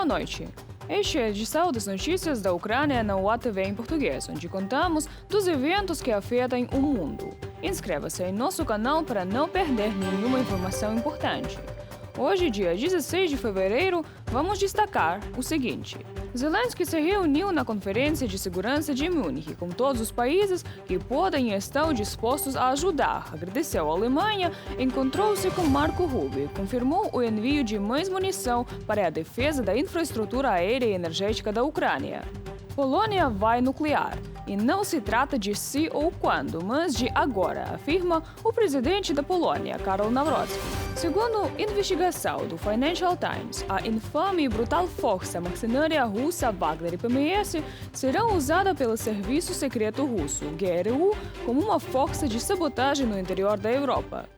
noite. Este é a edição das notícias da Ucrânia na UATV em português, onde contamos dos eventos que afetam o mundo. Inscreva-se em nosso canal para não perder nenhuma informação importante. Hoje, dia 16 de fevereiro, vamos destacar o seguinte. Zelensky se reuniu na Conferência de Segurança de Munique com todos os países que podem e estão dispostos a ajudar. Agradeceu à Alemanha, encontrou-se com Marco Rubio e confirmou o envio de mais munição para a defesa da infraestrutura aérea e energética da Ucrânia. Polônia vai nuclear. E não se trata de se ou quando, mas de agora, afirma o presidente da Polônia, Karol Nawrocki. Segundo investigação do Financial Times, a infame e brutal força mercenária russa Wagner e PMS serão usadas pelo Serviço Secreto Russo, GRU, como uma força de sabotagem no interior da Europa.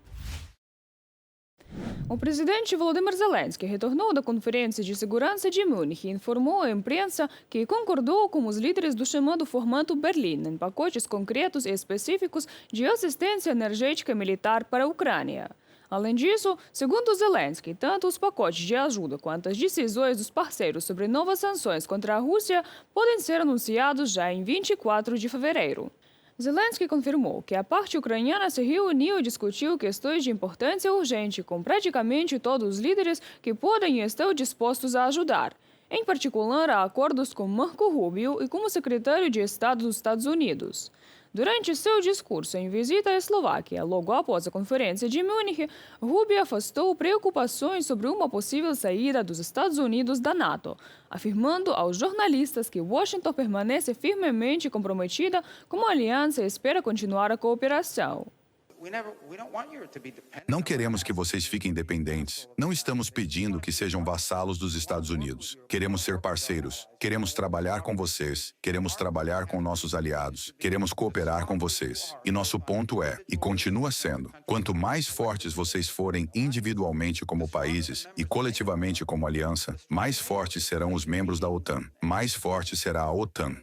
O presidente Volodymyr Zelensky retornou da Conferência de Segurança de Munique e informou à imprensa que concordou com os líderes do chamado formato Berlim em pacotes concretos e específicos de assistência energética e militar para a Ucrânia. Além disso, segundo Zelensky, tanto os pacotes de ajuda quanto as decisões dos parceiros sobre novas sanções contra a Rússia podem ser anunciados já em 24 de fevereiro. Zelensky confirmou que a parte ucraniana se reuniu e discutiu questões de importância urgente com praticamente todos os líderes que podem e estão dispostos a ajudar, em particular a acordos com Marco Rubio e como secretário de Estado dos Estados Unidos. Durante seu discurso em visita à Eslováquia, logo após a Conferência de Munique, Rubio afastou preocupações sobre uma possível saída dos Estados Unidos da NATO, afirmando aos jornalistas que Washington permanece firmemente comprometida com a aliança e espera continuar a cooperação. Não queremos que vocês fiquem dependentes. Não estamos pedindo que sejam vassalos dos Estados Unidos. Queremos ser parceiros. Queremos trabalhar com vocês. Queremos trabalhar com nossos aliados. Queremos cooperar com vocês. E nosso ponto é, e continua sendo, quanto mais fortes vocês forem individualmente como países e coletivamente como aliança, mais fortes serão os membros da OTAN. Mais forte será a OTAN.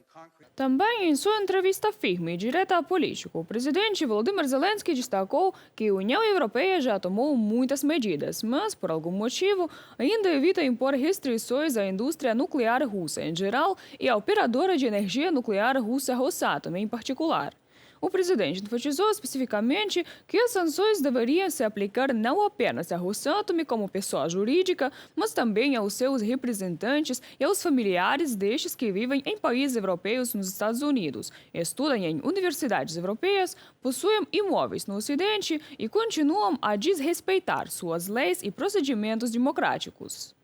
Também em sua entrevista firme e direta a político, o presidente Volodymyr Zelensky destacou que a União Europeia já tomou muitas medidas, mas, por algum motivo, ainda evita impor restrições à indústria nuclear russa em geral e à operadora de energia nuclear russa Rosatom em particular. O presidente enfatizou especificamente que as sanções deveriam se aplicar não apenas à Rosatom como pessoa jurídica, mas também aos seus representantes e aos familiares destes que vivem em países europeus nos Estados Unidos, estudam em universidades europeias, possuem imóveis no Ocidente e continuam a desrespeitar suas leis e procedimentos democráticos.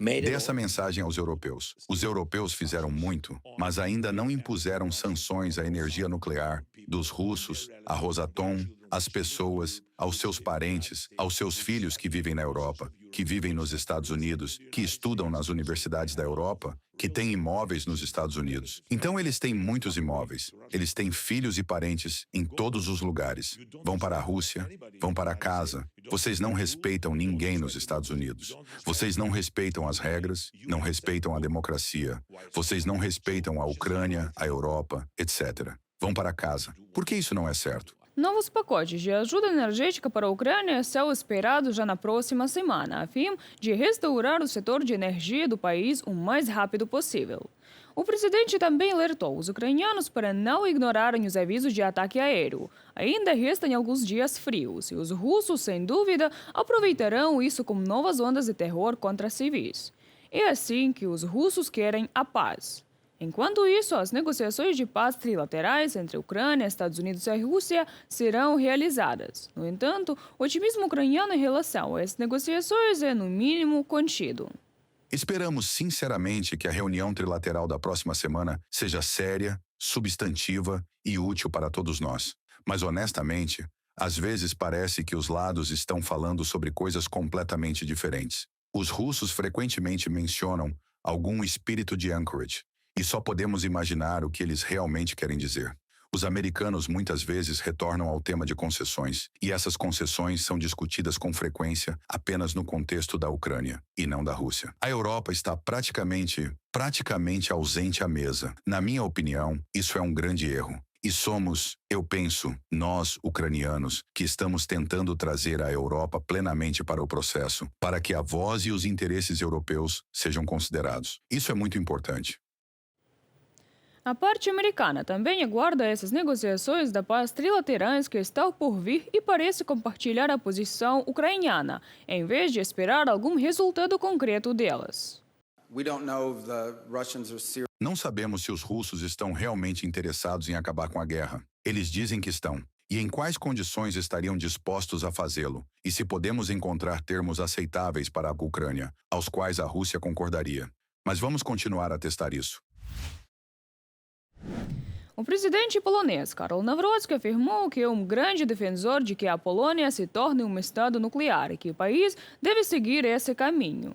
Dê essa mensagem aos europeus. Os europeus fizeram muito, mas ainda não impuseram sanções à energia nuclear dos russos, à Rosatom, às pessoas, aos seus parentes, aos seus filhos que vivem na Europa, que vivem nos Estados Unidos, que estudam nas universidades da Europa, que têm imóveis nos Estados Unidos. Então eles têm muitos imóveis. Eles têm filhos e parentes em todos os lugares. Vão para a Rússia, vão para casa. Vocês não respeitam ninguém nos Estados Unidos. Vocês não respeitam as regras, não respeitam a democracia. Vocês não respeitam a Ucrânia, a Europa, etc. Vão para casa. Por que isso não é certo? Novos pacotes de ajuda energética para a Ucrânia são esperados já na próxima semana, a fim de restaurar o setor de energia do país o mais rápido possível. O presidente também alertou os ucranianos para não ignorarem os avisos de ataque aéreo. Ainda restam alguns dias frios e os russos, sem dúvida, aproveitarão isso como novas ondas de terror contra civis. É assim que os russos querem a paz. Enquanto isso, as negociações de paz trilaterais entre Ucrânia, Estados Unidos e Rússia serão realizadas. No entanto, o otimismo ucraniano em relação a essas negociações é, no mínimo, contido. Esperamos sinceramente que a reunião trilateral da próxima semana seja séria, substantiva e útil para todos nós. Mas, honestamente, às vezes parece que os lados estão falando sobre coisas completamente diferentes. Os russos frequentemente mencionam algum espírito de Anchorage, e só podemos imaginar o que eles realmente querem dizer. Os americanos muitas vezes retornam ao tema de concessões, e essas concessões são discutidas com frequência apenas no contexto da Ucrânia, e não da Rússia. A Europa está praticamente ausente à mesa. Na minha opinião, isso é um grande erro. E somos, eu penso, nós, ucranianos, que estamos tentando trazer a Europa plenamente para o processo, para que a voz e os interesses europeus sejam considerados. Isso é muito importante. A parte americana também aguarda essas negociações da paz trilaterais que estão por vir e parece compartilhar a posição ucraniana, em vez de esperar algum resultado concreto delas. Não sabemos se os russos estão realmente interessados em acabar com a guerra. Eles dizem que estão. E em quais condições estariam dispostos a fazê-lo? E se podemos encontrar termos aceitáveis para a Ucrânia, aos quais a Rússia concordaria. Mas vamos continuar a testar isso. O presidente polonês Karol Nawrocki afirmou que é um grande defensor de que a Polônia se torne um estado nuclear e que o país deve seguir esse caminho.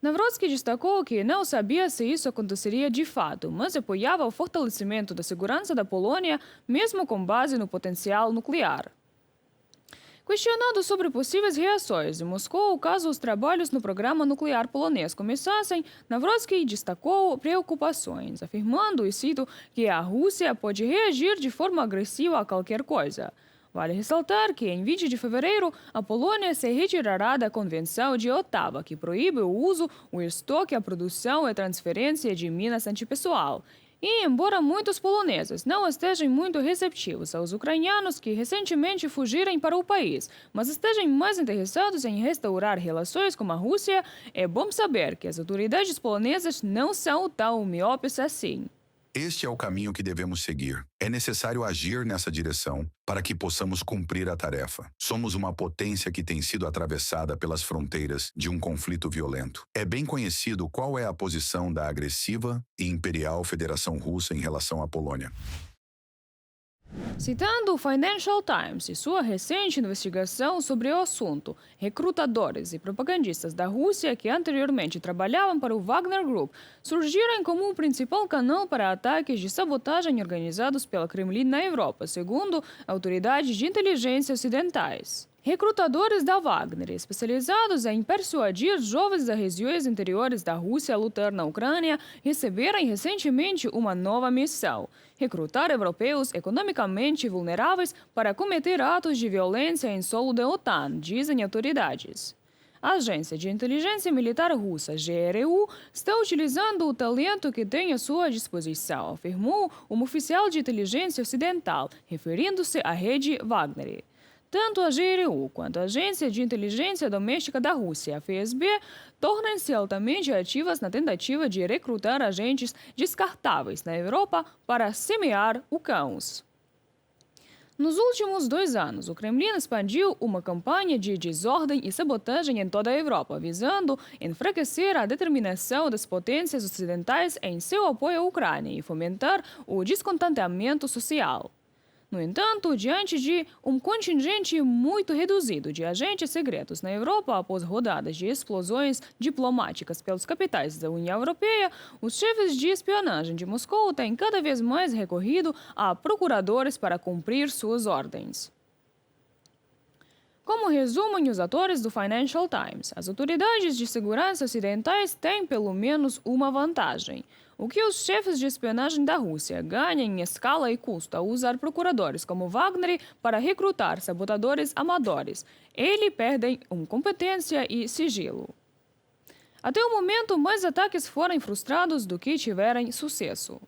Nawrocki destacou que não sabia se isso aconteceria de fato, mas apoiava o fortalecimento da segurança da Polônia, mesmo com base no potencial nuclear. Questionado sobre possíveis reações de Moscou caso os trabalhos no programa nuclear polonês começassem, Nawrocki destacou preocupações, afirmando, e cito, que a Rússia pode reagir de forma agressiva a qualquer coisa. Vale ressaltar que, em 20 de fevereiro, a Polônia se retirará da Convenção de Ottawa, que proíbe o uso, o estoque, a produção e a transferência de minas antipessoal. E, embora muitos poloneses não estejam muito receptivos aos ucranianos que recentemente fugiram para o país, mas estejam mais interessados em restaurar relações com a Rússia, é bom saber que as autoridades polonesas não são tão miopes assim. Este é o caminho que devemos seguir. É necessário agir nessa direção para que possamos cumprir a tarefa. Somos uma potência que tem sido atravessada pelas fronteiras de um conflito violento. É bem conhecido qual é a posição da agressiva e imperial Federação Russa em relação à Polônia. Citando o Financial Times e sua recente investigação sobre o assunto, recrutadores e propagandistas da Rússia que anteriormente trabalhavam para o Wagner Group surgiram como o principal canal para ataques de sabotagem organizados pelo Kremlin na Europa, segundo autoridades de inteligência ocidentais. Recrutadores da Wagner, especializados em persuadir jovens das regiões interiores da Rússia a lutar na Ucrânia, receberam recentemente uma nova missão: recrutar europeus economicamente vulneráveis para cometer atos de violência em solo da OTAN, dizem autoridades. A agência de inteligência militar russa, GRU, está utilizando o talento que tem à sua disposição, afirmou um oficial de inteligência ocidental, referindo-se à rede Wagner. Tanto a GRU quanto a Agência de Inteligência Doméstica da Rússia, a FSB, tornam-se altamente ativas na tentativa de recrutar agentes descartáveis na Europa para semear o caos. Nos últimos 2 anos, o Kremlin expandiu uma campanha de desordem e sabotagem em toda a Europa, visando enfraquecer a determinação das potências ocidentais em seu apoio à Ucrânia e fomentar o descontentamento social. No entanto, diante de um contingente muito reduzido de agentes secretos na Europa após rodadas de explosões diplomáticas pelas capitais da União Europeia, os chefes de espionagem de Moscou têm cada vez mais recorrido a procuradores para cumprir suas ordens. Como resumem os atores do Financial Times, as autoridades de segurança ocidentais têm pelo menos uma vantagem. O que os chefes de espionagem da Rússia ganham em escala e custo ao usar procuradores como Wagner para recrutar sabotadores amadores, eles perdem competência e sigilo. Até o momento, mais ataques foram frustrados do que tiveram sucesso.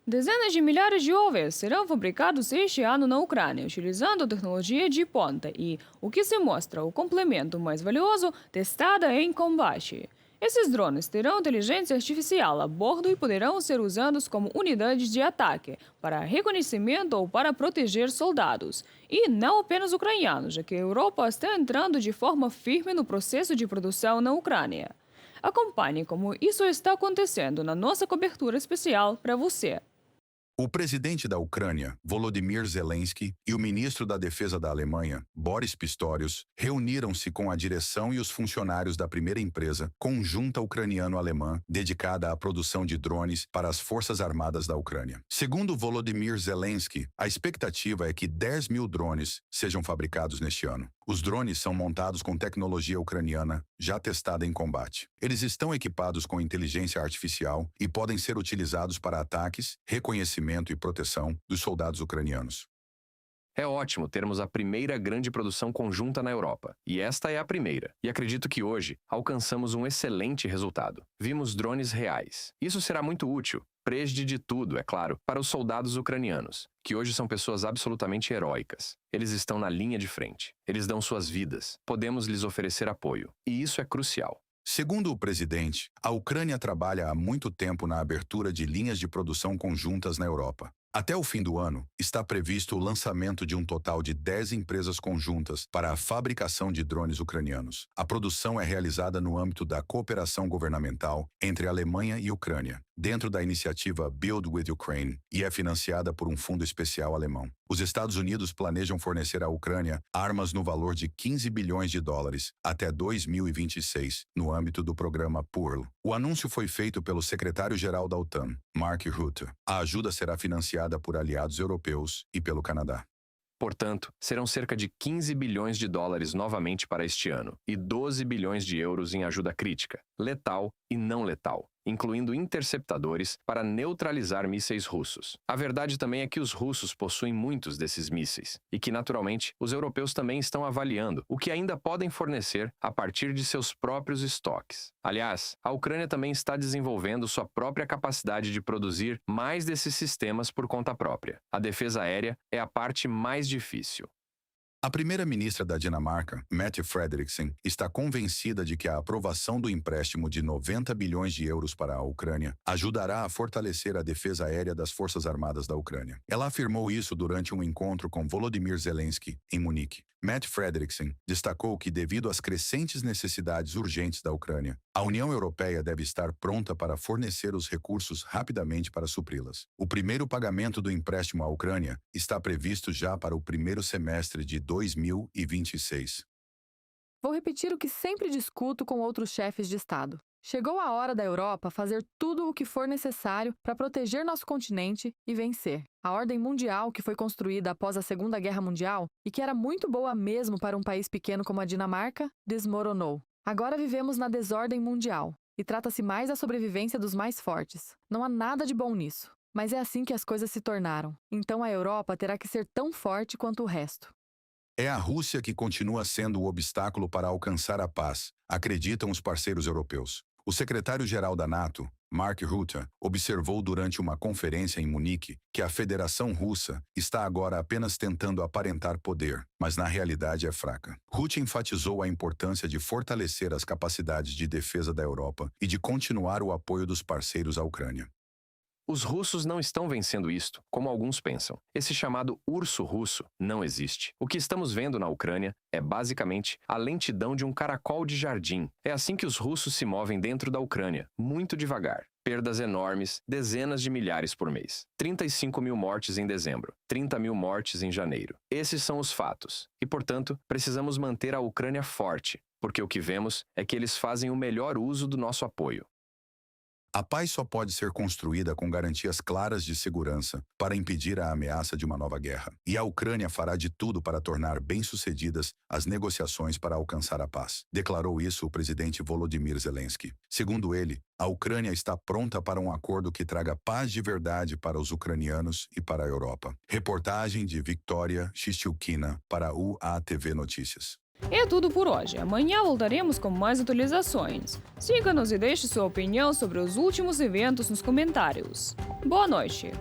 Dezenas de milhares de OVs serão fabricados este ano na Ucrânia, utilizando tecnologia de ponta e, o que se mostra o complemento mais valioso, testada em combate. Esses drones terão inteligência artificial a bordo e poderão ser usados como unidades de ataque, para reconhecimento ou para proteger soldados. E não apenas ucranianos, já que a Europa está entrando de forma firme no processo de produção na Ucrânia. Acompanhe como isso está acontecendo na nossa cobertura especial para você. O presidente da Ucrânia, Volodymyr Zelensky, e o ministro da Defesa da Alemanha, Boris Pistorius, reuniram-se com a direção e os funcionários da primeira empresa conjunta ucraniano-alemã dedicada à produção de drones para as Forças Armadas da Ucrânia. Segundo Volodymyr Zelensky, a expectativa é que 10 mil drones sejam fabricados neste ano. Os drones são montados com tecnologia ucraniana já testada em combate. Eles estão equipados com inteligência artificial e podem ser utilizados para ataques, reconhecimento e proteção dos soldados ucranianos. É ótimo termos a primeira grande produção conjunta na Europa, e esta é a primeira. E acredito que hoje alcançamos um excelente resultado. Vimos drones reais. Isso será muito útil, presde de tudo, é claro, para os soldados ucranianos, que hoje são pessoas absolutamente heróicas. Eles estão na linha de frente. Eles dão suas vidas. Podemos lhes oferecer apoio. E isso é crucial. Segundo o presidente, a Ucrânia trabalha há muito tempo na abertura de linhas de produção conjuntas na Europa. Até o fim do ano, está previsto o lançamento de um total de 10 empresas conjuntas para a fabricação de drones ucranianos. A produção é realizada no âmbito da cooperação governamental entre a Alemanha e Ucrânia, dentro da iniciativa Build with Ukraine, e é financiada por um fundo especial alemão. Os Estados Unidos planejam fornecer à Ucrânia armas no valor de 15 bilhões de dólares até 2026, no âmbito do programa PURL. O anúncio foi feito pelo secretário-geral da OTAN, Mark Rutte. A ajuda será financiada por aliados europeus e pelo Canadá. Portanto, serão cerca de 15 bilhões de dólares novamente para este ano e 12 bilhões de euros em ajuda crítica, letal e não letal, incluindo interceptadores para neutralizar mísseis russos. A verdade também é que os russos possuem muitos desses mísseis e que, naturalmente, os europeus também estão avaliando o que ainda podem fornecer a partir de seus próprios estoques. Aliás, a Ucrânia também está desenvolvendo sua própria capacidade de produzir mais desses sistemas por conta própria. A defesa aérea é a parte mais difícil. A primeira-ministra da Dinamarca, Mette Frederiksen, está convencida de que a aprovação do empréstimo de 90 bilhões de euros para a Ucrânia ajudará a fortalecer a defesa aérea das Forças Armadas da Ucrânia. Ela afirmou isso durante um encontro com Volodymyr Zelensky, em Munique. Mette Frederiksen destacou que, devido às crescentes necessidades urgentes da Ucrânia, a União Europeia deve estar pronta para fornecer os recursos rapidamente para supri-las. O primeiro pagamento do empréstimo à Ucrânia está previsto já para o primeiro semestre de 2026. Vou repetir o que sempre discuto com outros chefes de Estado. Chegou a hora da Europa fazer tudo o que for necessário para proteger nosso continente e vencer. A ordem mundial que foi construída após a Segunda Guerra Mundial e que era muito boa mesmo para um país pequeno como a Dinamarca, desmoronou. Agora vivemos na desordem mundial e trata-se mais da sobrevivência dos mais fortes. Não há nada de bom nisso, mas é assim que as coisas se tornaram. Então a Europa terá que ser tão forte quanto o resto. É a Rússia que continua sendo o obstáculo para alcançar a paz, acreditam os parceiros europeus. O secretário-geral da NATO, Mark Rutte, observou durante uma conferência em Munique que a Federação Russa está agora apenas tentando aparentar poder, mas na realidade é fraca. Rutte enfatizou a importância de fortalecer as capacidades de defesa da Europa e de continuar o apoio dos parceiros à Ucrânia. Os russos não estão vencendo isto, como alguns pensam. Esse chamado urso russo não existe. O que estamos vendo na Ucrânia é basicamente a lentidão de um caracol de jardim. É assim que os russos se movem dentro da Ucrânia, muito devagar. Perdas enormes, dezenas de milhares por mês. 35 mil mortes em dezembro, 30 mil mortes em janeiro. Esses são os fatos. E, portanto, precisamos manter a Ucrânia forte, porque o que vemos é que eles fazem o melhor uso do nosso apoio. A paz só pode ser construída com garantias claras de segurança para impedir a ameaça de uma nova guerra. E a Ucrânia fará de tudo para tornar bem-sucedidas as negociações para alcançar a paz. Declarou isso o presidente Volodymyr Zelensky. Segundo ele, a Ucrânia está pronta para um acordo que traga paz de verdade para os ucranianos e para a Europa. Reportagem de Victoria Shishukina para o UATV Notícias. É tudo por hoje. Amanhã voltaremos com mais atualizações. Siga-nos e deixe sua opinião sobre os últimos eventos nos comentários. Boa noite!